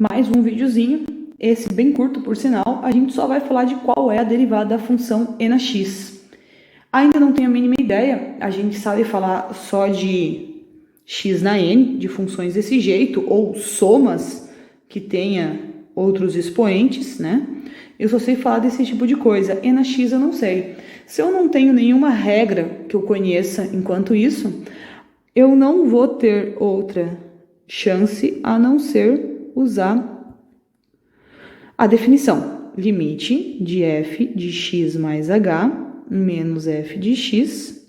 mais um videozinho, esse bem curto por sinal, a gente só vai falar de qual é a derivada da função e na x. Ainda não tenho a mínima ideia, a gente sabe falar só de x na n, de funções desse jeito, ou somas que tenha outros expoentes, né? Eu só sei falar desse tipo de coisa, e na x eu não sei. Se eu não tenho nenhuma regra que eu conheça enquanto isso, eu não vou ter outra chance a não ser usar a definição. Limite de f de x mais h menos f de x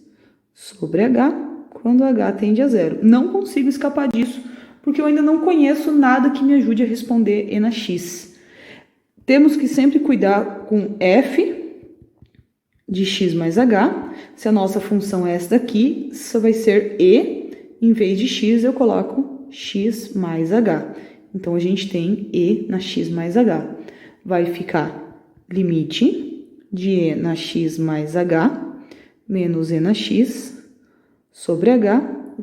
sobre h quando h tende a zero. Não consigo escapar disso, porque eu ainda não conheço nada que me ajude a responder e na x. Temos que sempre cuidar com f de x mais h. Se a nossa função é essa daqui, só vai ser e. Em vez de x, eu coloco x mais h. Então, a gente tem e na x mais h. Vai ficar limite de e na x mais h menos e na x sobre h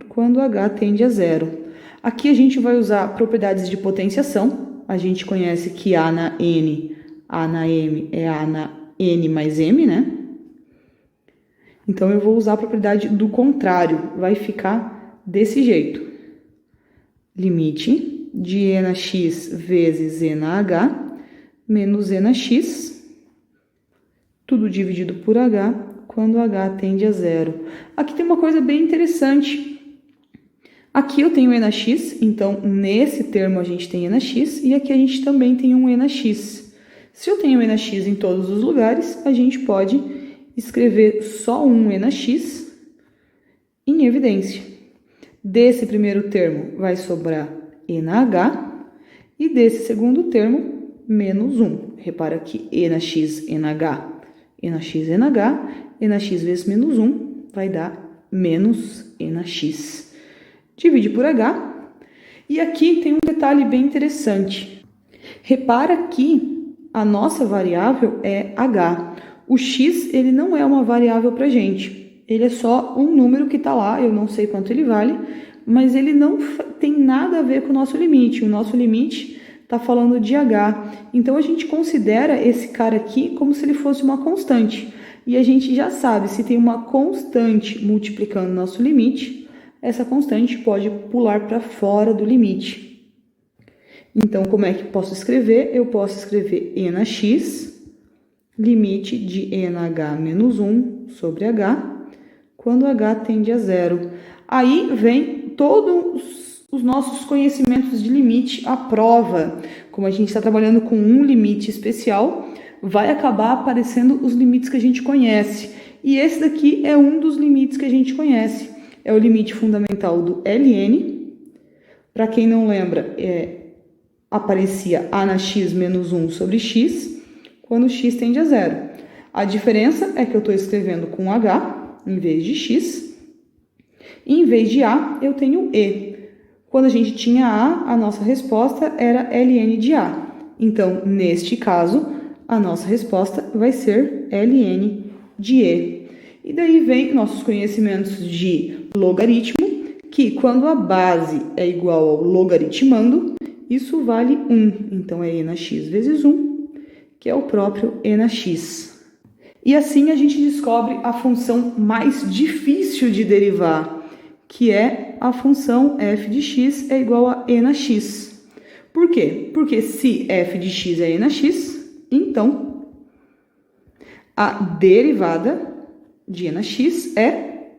quando h tende a zero. Aqui a gente vai usar propriedades de potenciação. A gente conhece que a na n, a na m é a na n mais m, né? Então, eu vou usar a propriedade do contrário. Vai ficar desse jeito. Limite de e na x vezes e na h menos e na x, tudo dividido por h, quando h tende a zero. Aqui tem uma coisa bem interessante. Aqui eu tenho e na x, então nesse termo a gente tem e na x, e aqui a gente também tem um e na x. Se eu tenho e na x em todos os lugares, a gente pode escrever só um e na x em evidência. Desse primeiro termo vai sobrar e na h, e desse segundo termo, menos 1. Repara que e na x, e na h, e na x, e na h, e na x vezes menos 1 vai dar menos e na x. Divide por h. E aqui tem um detalhe bem interessante. Repara que a nossa variável é h. O x, ele não é uma variável para gente. Ele é só um número que está lá, eu não sei quanto ele vale, mas ele não tem nada a ver com o nosso limite. O nosso limite está falando de h. Então, a gente considera esse cara aqui como se ele fosse uma constante. E a gente já sabe, se tem uma constante multiplicando nosso limite, essa constante pode pular para fora do limite. Então, como é que eu posso escrever? Eu posso escrever e na x, limite de e na h menos 1 sobre h, quando h tende a zero. Aí vem todos os nossos conhecimentos de limite à prova. Como a gente está trabalhando com um limite especial, vai acabar aparecendo os limites que a gente conhece. E esse daqui é um dos limites que a gente conhece. É o limite fundamental do ln. Para quem não lembra, aparecia a na x menos 1 sobre x, quando x tende a zero. A diferença é que eu estou escrevendo com h em vez de x. E em vez de a, eu tenho e. Quando a gente tinha a nossa resposta era ln de a. Então, neste caso, a nossa resposta vai ser ln de e. E daí vem nossos conhecimentos de logaritmo, que quando a base é igual ao logaritmando, isso vale 1. Então, é e na x vezes 1, que é o próprio e na x. E assim a gente descobre a função mais difícil de derivar, que é a função f de x é igual a e na x. Por quê? Porque se f de x é e na x, então a derivada de e na x é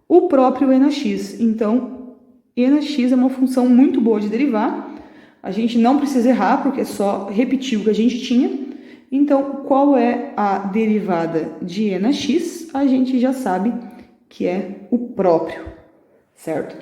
o próprio e na x. Então, e na x é uma função muito boa de derivar. A gente não precisa errar, porque é só repetir o que a gente tinha. Então, qual é a derivada de e na x? A gente já sabe que é o próprio, certo?